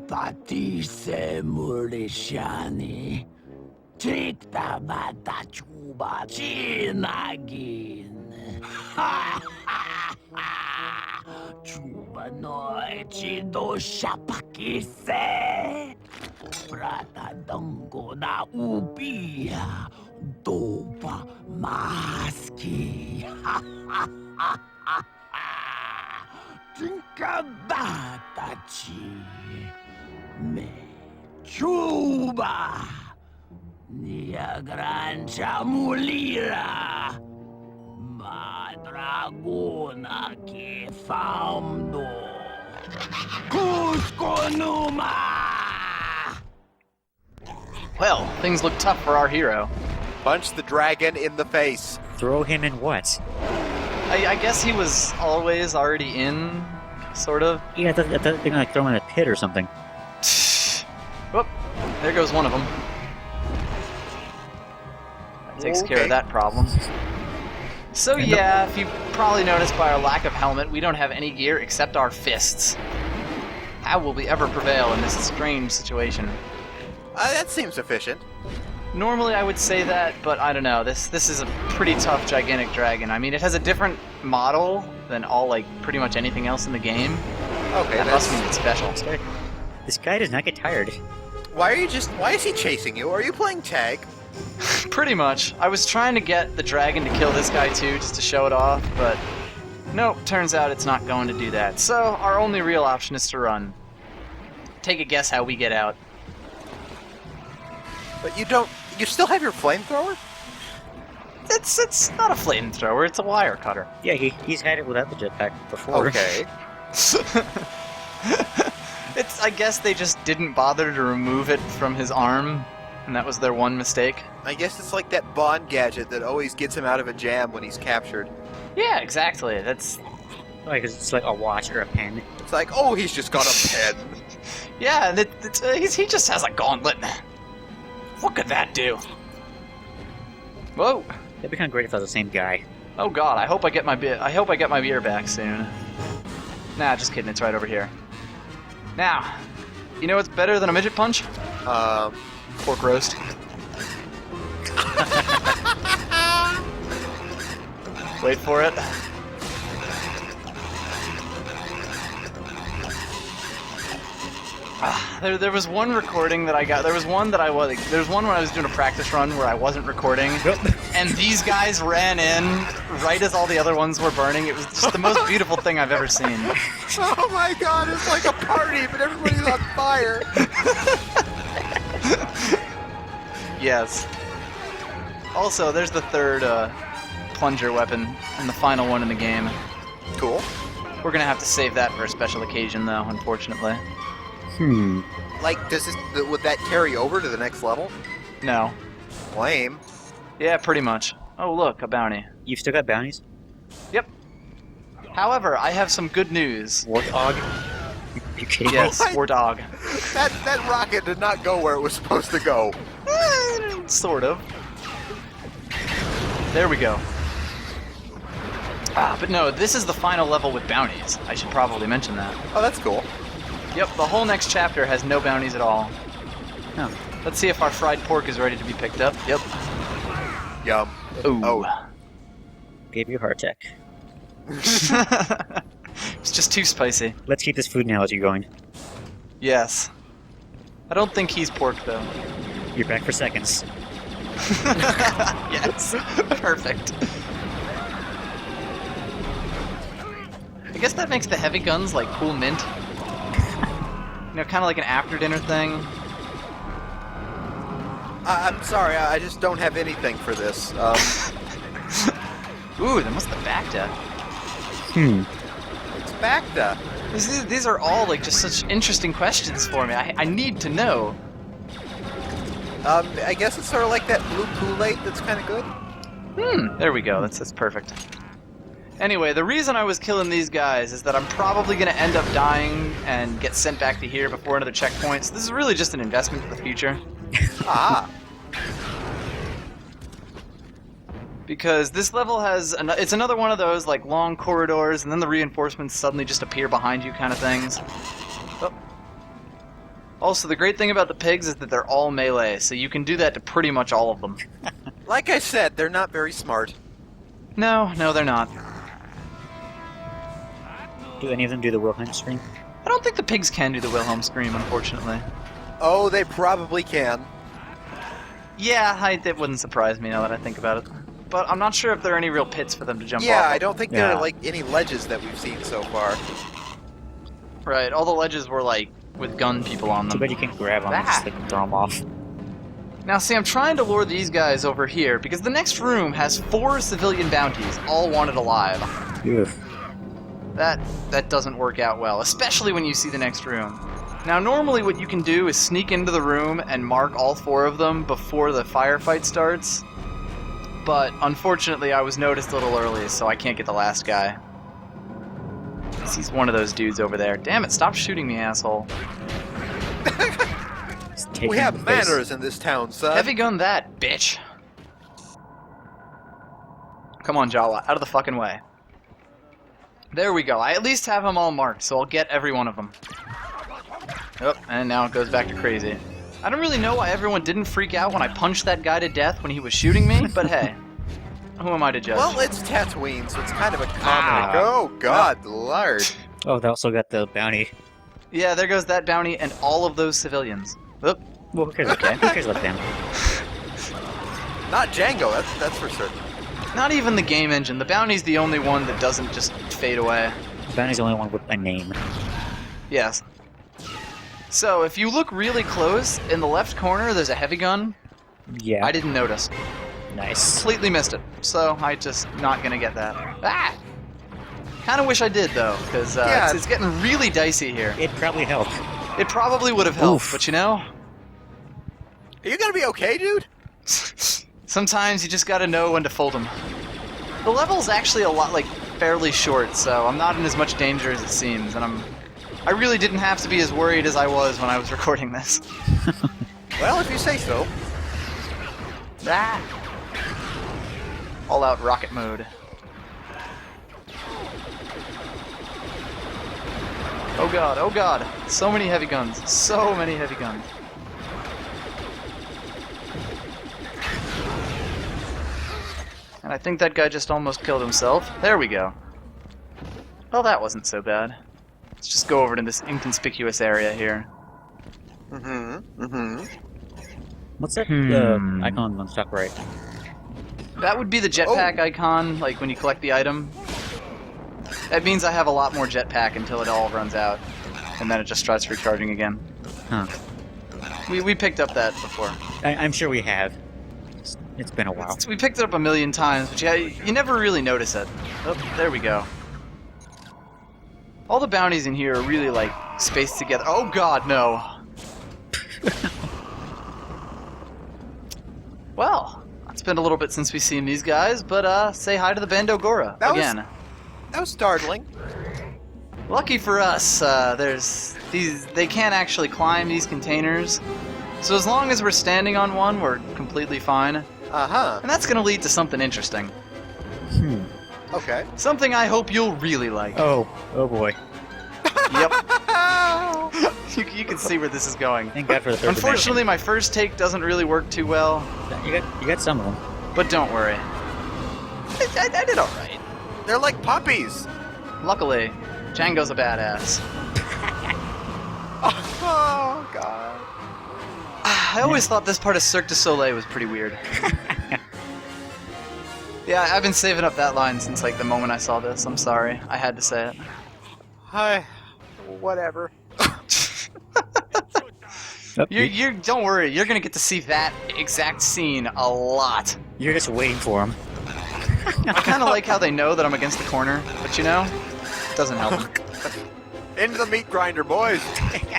patise mulishani. Chikta bata chuba chinagin. Chuba noi chido shapakise. Prata dongo na ubia. Dopa maski. Tinkabatachi. Me chuba. Nia grancha mulira. Madragona que faundo. Cusco numa. Well, things look tough for our hero. Punch the dragon in the face. Throw him in what? I guess he was always already in, sort of. Yeah, I thought they're gonna like throw him in a pit or something. Whoop, there goes one of them. That takes care of that problem. So yeah, if you probably noticed by our lack of helmet, we don't have any gear except our fists. How will we ever prevail in this strange situation? That seems sufficient. Normally I would say that, but I don't know. This is a pretty tough, gigantic dragon. I mean, it has a different model than pretty much anything else in the game. Okay, that must mean it's special. This guy does not get tired. Why is he chasing you? Are you playing tag? Pretty much. I was trying to get the dragon to kill this guy too, just to show it off, but nope, turns out it's not going to do that. So our only real option is to run. Take a guess how we get out. But you still have your flamethrower? It's not a flamethrower, it's a wire cutter. Yeah, he's had it without the jetpack before. Okay. I guess they just didn't bother to remove it from his arm, and that was their one mistake. I guess it's like that Bond gadget that always gets him out of a jam when he's captured. Yeah, exactly. That's... Like, it's like a watch or a pen. It's like, oh, he's just got a pen. Yeah, he just has a gauntlet. What could that do? Whoa! That'd be kind of great if that was the same guy. Oh god, I hope I get my beer back soon. Nah, just kidding. It's right over here. Now, you know what's better than a midget punch? Pork roast. Wait for it. There was one recording that I got. There was one when I was doing a practice run where I wasn't recording, and these guys ran in right as all the other ones were burning. It was just the most beautiful thing I've ever seen. Oh my god, it's like a party, but everybody's on fire. Yes. Also, there's the third plunger weapon and the final one in the game. Cool. We're gonna have to save that for a special occasion, though, unfortunately. Like, would that carry over to the next level? No. Lame. Yeah, pretty much. Oh, look, a bounty. You've still got bounties? Yep. However, I have some good news. Warthog? You kidding Yes, me? Warthog. That rocket did not go where it was supposed to go. Sort of. There we go. But no, this is the final level with bounties. I should probably mention that. Oh, that's cool. Yep, the whole next chapter has no bounties at all. Oh. Let's see if our fried pork is ready to be picked up. Yep. Yum. Ooh. Oh. Gave you a heart attack. It's just too spicy. Let's keep this food analogy going. Yes. I don't think he's pork, though. You're back for seconds. Yes. Perfect. I guess that makes the heavy guns like cool mint. You know, kind of like an after-dinner thing. I'm sorry, I just don't have anything for this. Ooh, that must have Bacta. It's Bacta. These are all like just such interesting questions for me. I need to know. I guess it's sort of like that blue Kool-Aid that's kind of good. There we go. That's perfect. Anyway, the reason I was killing these guys is that I'm probably going to end up dying and get sent back to here before another checkpoint. So this is really just an investment for the future. Ah. Because this level has... It's another one of those like long corridors, and then the reinforcements suddenly just appear behind you kind of things. Oh. Also, the great thing about the pigs is that they're all melee, so you can do that to pretty much all of them. Like I said, they're not very smart. No, they're not. Do any of them do the Wilhelm scream? I don't think the pigs can do the Wilhelm scream, unfortunately. Oh, they probably can. Yeah, it wouldn't surprise me now that I think about it. But I'm not sure if there are any real pits for them to jump off. Yeah, of. I don't think there are like any ledges that we've seen so far. Right, all the ledges were like with gun people on Too them. bad you can't grab them and just like, throw them off. Now see, I'm trying to lure these guys over here because the next room has 4 civilian bounties, all wanted alive. Oof. That doesn't work out well, especially when you see the next room. Now normally what you can do is sneak into the room and mark all 4 of them before the firefight starts. But unfortunately I was noticed a little early, so I can't get the last guy. He's one of those dudes over there. Damn it, stop shooting me, asshole. We have manners in this town, son. Heavy gun that, bitch. Come on, Jawa, out of the fucking way. There we go. I at least have them all marked, so I'll get every one of them. Oh, and now it goes back to crazy. I don't really know why everyone didn't freak out when I punched that guy to death when he was shooting me, but hey. Who am I to judge? Well, it's Tatooine, so it's kind of a common. Oh, God, Lord. Oh, they also got the bounty. Yeah, there goes that bounty and all of those civilians. Oop. Well, who cares about them? Who cares about them? Not Django, that's for certain. Not even the game engine. The bounty's the only one that doesn't just fade away. The bounty's the only one with a name. Yes. So, if you look really close, in the left corner there's a heavy gun. Yeah. I didn't notice. Nice. Completely missed it. So, I just not gonna get that. Ah! Kinda wish I did, though, because Yeah. it's getting really dicey here. It probably helped. It probably would have helped, Oof. but you know, Are you gonna be okay, dude? sometimes you just gotta know when to fold them. The level's actually a lot, like, fairly short, so I'm not in as much danger as it seems, and I really didn't have to be as worried as I was when I was recording this. Well, if you say so. Ah! All out rocket mode. Oh god, oh god. So many heavy guns. So many heavy guns. And I think that guy just almost killed himself. There we go. Well, that wasn't so bad. Let's just go over to this inconspicuous area here. What's that icon on the top right? That would be the jetpack icon, like when you collect the item. That means I have a lot more jetpack until it all runs out. And then it just starts recharging again. Huh. We picked up that before. I'm sure we have. It's been a while. We picked it up a million times, but you never really notice it. Oh, there we go. All the bounties in here are really, like, spaced together. Oh god, no. Well, it's been a little bit since we've seen these guys, but say hi to the Bandogora again. That was startling. Lucky for us, there's these. They can't actually climb these containers, so as long as we're standing on one, we're completely fine. Uh-huh. And that's gonna lead to something interesting. Okay. Something I hope you'll really like. Oh boy. Yep. You can see where this is going. Thank God for the third Unfortunately, my first take doesn't really work too well, dimension. You got some of them. but don't worry. I did all right. They're like puppies. Luckily, Django's a badass. Oh, God. I always thought this part of Cirque du Soleil was pretty weird. Yeah, I've been saving up that line since like the moment I saw this. I'm sorry, I had to say it. Hi. Whatever. Oh, You don't worry, you're gonna get to see that exact scene a lot. you're just waiting for them. I kind of like how they know that I'm against the corner, but you know, it doesn't help. Into the meat grinder, boys.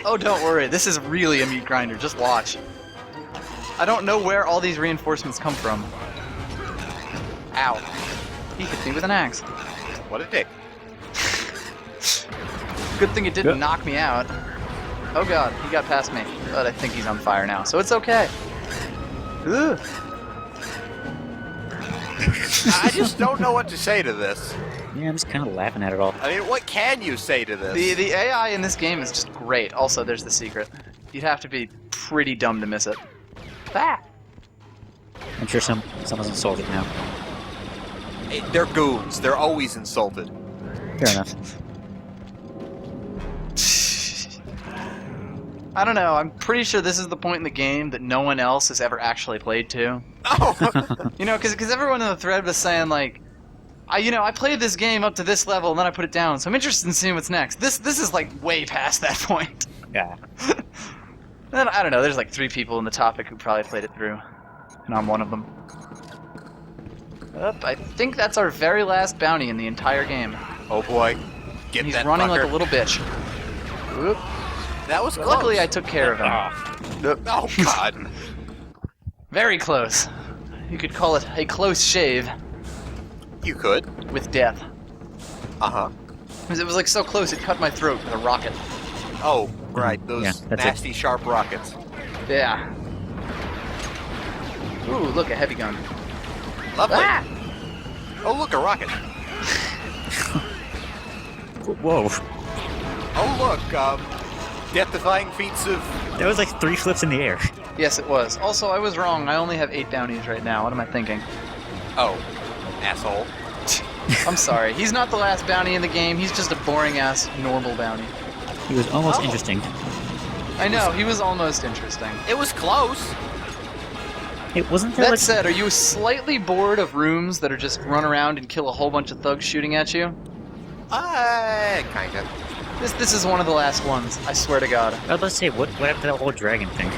Oh, don't worry, this is really a meat grinder. Just watch. I don't know where all these reinforcements come from. Ow. He hit me with an axe. What a dick. Good thing it didn't Yep. knock me out. Oh god, he got past me. But I think he's on fire now, so it's okay. Ugh. I just don't know what to say to this. Yeah, I'm just kind of laughing at it all. I mean, what can you say to this? The AI in this game is just great. Also, there's the secret. You'd have to be pretty dumb to miss it. Ah! I'm sure someone's insulted now. Hey, they're goons. They're always insulted. Fair enough. I don't know, I'm pretty sure this is the point in the game that no one else has ever actually played to. Oh! You know, because everyone in the thread was saying, like, I played this game up to this level and then I put it down, so I'm interested in seeing what's next. This is, like, way past that point. Yeah. And I don't know, there's like 3 people in the topic who probably played it through. And I'm one of them. I think that's our very last bounty in the entire game. Oh boy. Get He's that running like fucker. a little bitch. Oop. That was close. Luckily, I took care of him. Oh, God. Very close. You could call it a close shave You could. with death. Uh-huh. Because it was like so close, it cut my throat with a rocket. Oh, right. Those Yeah, that's nasty, sharp rockets. Yeah. Ooh, look, a heavy gun. Lovely. Ah! Oh, look, a rocket. Whoa. Oh, look, death-defying feats of... That was like 3 flips in the air. Yes, it was. Also, I was wrong. I only have 8 bounties right now. What am I thinking? Oh, asshole. I'm sorry. He's not the last bounty in the game. He's just a boring-ass normal bounty. He was almost Oh. interesting. I know, he was almost interesting. It was close. It wasn't there That like... said, are you slightly bored of rooms that are just run around and kill a whole bunch of thugs shooting at you? Kinda. This is one of the last ones, I swear to God. I was about to say, what happened to that whole dragon thing?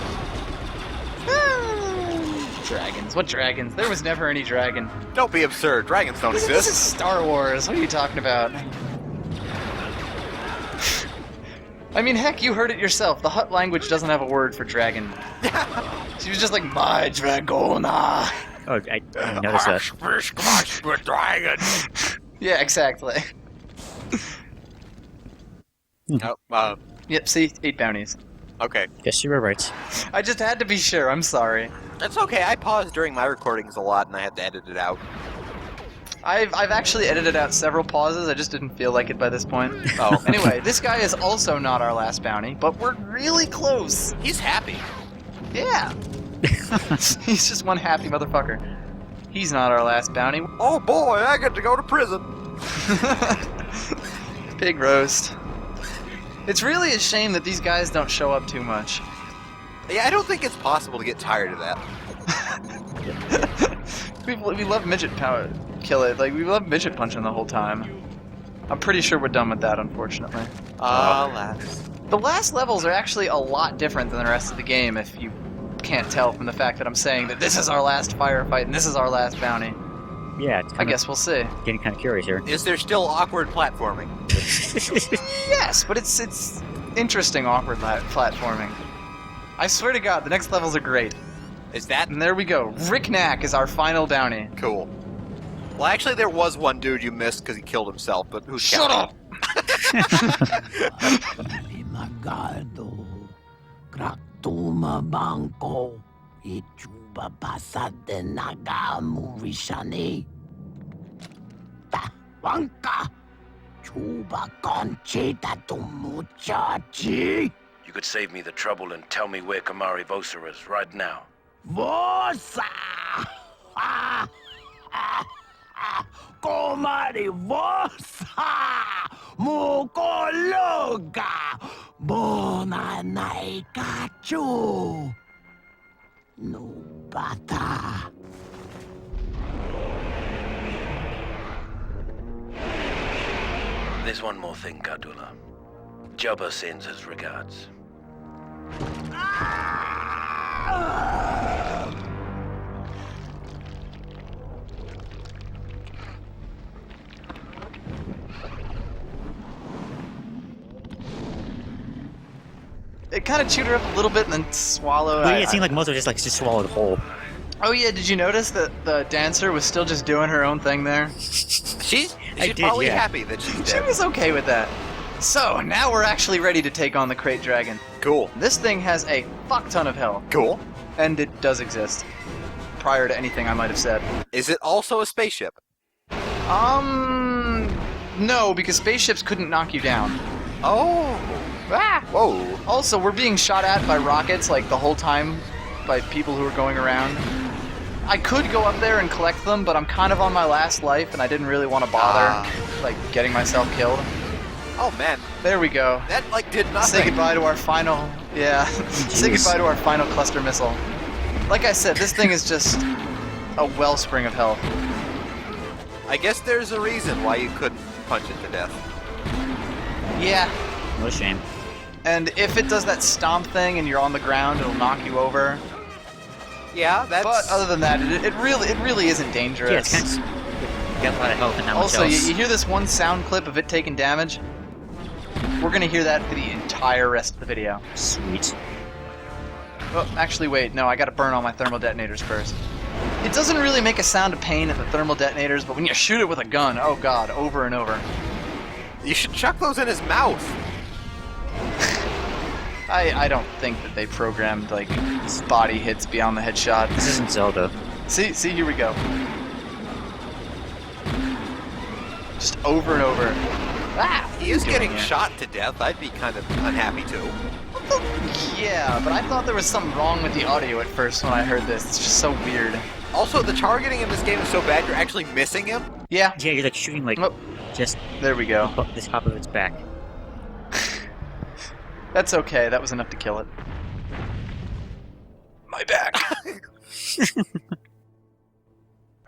Dragons. What dragons? There was never any dragon. Don't be absurd. Dragons don't This is exist. Star Wars. What are you talking about? I mean, heck, you heard it yourself. The Hutt language doesn't have a word for dragon. She was just like, my Dragona. Oh, I noticed that. Dragon. Yeah, exactly. Oh, Yep, see? 8 bounties. okay. Yes, you were right. I just had to be sure. I'm sorry. That's okay. I paused during my recordings a lot, and I had to edit it out. I've actually edited out several pauses. I just didn't feel like it by this point. Oh. Anyway, this guy is also not our last bounty, but we're really close. He's happy. Yeah. He's just one happy motherfucker. He's not our last bounty. Oh boy, I get to go to prison. Pig roast. It's really a shame that these guys don't show up too much. Yeah, I don't think it's possible to get tired of that. We love midget power. Kill it. Like, we love midget punching the whole time. I'm pretty sure we're done with that, unfortunately. Alas. The last levels are actually a lot different than the rest of the game, if you can't tell from the fact that I'm saying that this is our last firefight and this is our last bounty. Yeah, it's I guess we'll see. getting kind of curious here. Is there still awkward platforming? Yes, but it's interesting awkward platforming. I swear to God, the next levels are great. Is that And there we go. Rick Knack is our final bounty. cool? Well, actually, there was one dude you missed because he killed himself, but who's Shut counting? Imagado, Kraktuma Banco, Ichuba Pasade Nagamu Rishani. Wanka, Chuba Conchita to Muchachi. You could save me the trouble and tell me where Kamari Vosa is right now. Vosa! Comari Vosa! Mukologa! Bona Naikachu! Nubata! There's one more thing, Kadula. Jubba sends his regards. It kind of chewed her up a little bit and then swallowed. Well, yeah, it seemed like Mozo just swallowed whole. Oh yeah, did you notice that the dancer was still just doing her own thing there? She's I did, probably yeah. happy that she's She dead. was okay with that. So, now we're actually ready to take on the Crate Dragon. Cool. This thing has a fuck ton of health, Cool. and it does exist. Prior to anything I might have said. Is it also a spaceship? No, because spaceships couldn't knock you down. Oh. Ah! Whoa. Also, we're being shot at by rockets like the whole time by people who are going around. I could go up there and collect them, but I'm kind of on my last life and I didn't really want to bother like getting myself killed. Oh man, There we go. that like did nothing. Say goodbye to our final say goodbye to our final cluster missile. Like I said, this thing is just a wellspring of health. I guess there's a reason why you couldn't punch it to death. Yeah. What a shame. And if it does that stomp thing and you're on the ground, it'll knock you over. Yeah, that's. But other than that, it really isn't dangerous. Yeah, it's kind of... You got a lot of health and not Also, much else. you hear this one sound clip of it taking damage? We're gonna hear that for the entire rest of the video. Sweet. Oh, actually, wait. No, I gotta burn all my thermal detonators first. It doesn't really make a sound of pain at the thermal detonators, but when you shoot it with a gun, oh god, over and over. You should chuck those in his mouth. I don't think that they programmed, like, body hits beyond the headshot. This isn't Zelda. See, here we go. Just over and over. Ah! He is getting it. shot to death. I'd be kind of unhappy too. Yeah, but I thought there was something wrong with the audio at first when I heard this. It's just so weird. Also, the targeting in this game is so bad, you're actually missing him. Yeah, Yeah, you're like shooting like Oh. just there we go. above the top of its back. That's okay, that was enough to kill it. My back.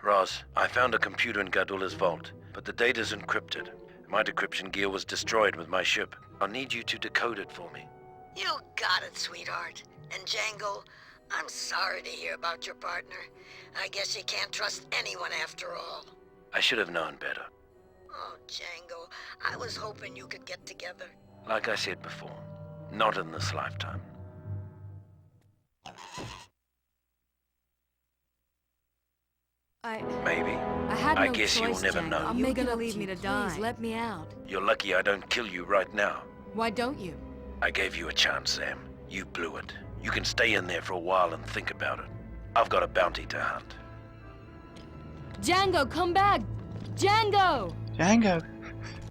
Roz, I found a computer in Gadula's vault, but the data's encrypted. My decryption gear was destroyed with my ship. I'll need you to decode it for me. You got it, sweetheart. And Django, I'm sorry to hear about your partner. I guess you can't trust anyone after all. I should have known better. Oh, Django, I was hoping you could get together. Like I said before, not in this lifetime. Maybe. I guess you'll never know. I'm gonna leave me to die. Please let me out. You're lucky I don't kill you right now. Why don't you? I gave you a chance, Sam. You blew it. You can stay in there for a while and think about it. I've got a bounty to hunt. Django, come back! Django! Django.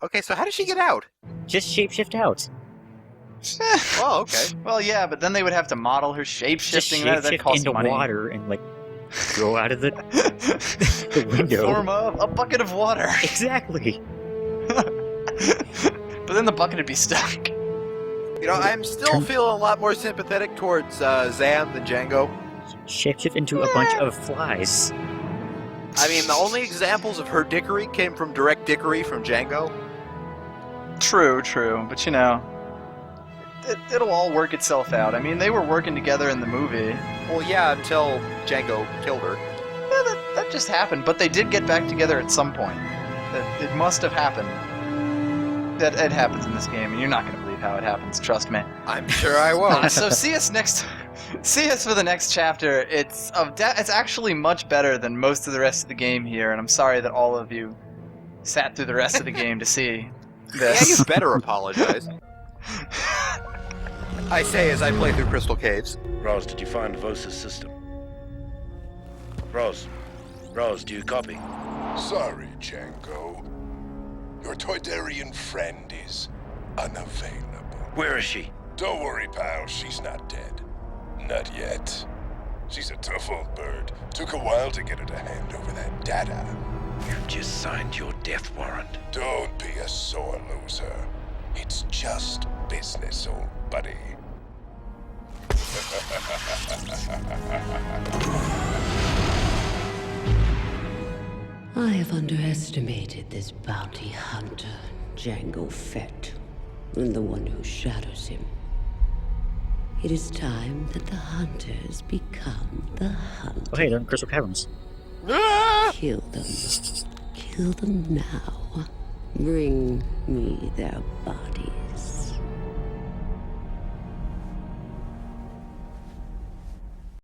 Okay, so how did she get out? Just shapeshift out. Oh, okay. Well, yeah, but then they would have to model her Just shape-shifting. That shapeshift costs into money. water and like go out of the the window. Form a bucket of water. Exactly. But then the bucket would be stuck. You know, I'm still feeling a lot more sympathetic towards Zam than Django. Shapeshift into a bunch of flies. I mean, the only examples of her dickery came from direct dickery from Django. True, but you know, it'll all work itself out. I mean, they were working together in the movie. Well, yeah, until Django killed her. Yeah, that just happened, but they did get back together at some point. It must have happened. That it happens in this game, and you're not going to believe how it happens. Trust me. I'm sure I won't. So see us for the next chapter. It's actually much better than most of the rest of the game here, and I'm sorry that all of you sat through the rest of the game to see this. Yeah, you better apologize. I say as I play through Crystal Caves. Roz, did you find Vosa's system? Roz, do you copy? Sorry, Django. Your Toydarian friend is unavailable. Where is she? Don't worry, pal. She's not dead. Not yet. She's a tough old bird. Took a while to get her to hand over that data. You've just signed your death warrant. Don't be a sore loser. It's just business, old buddy. I have underestimated this bounty hunter, Django Fett, and the one who shadows him. It is time that the hunters become the hunted. Oh hey, they're in Crystal Caverns. Kill them. Kill them now. Bring me their bodies.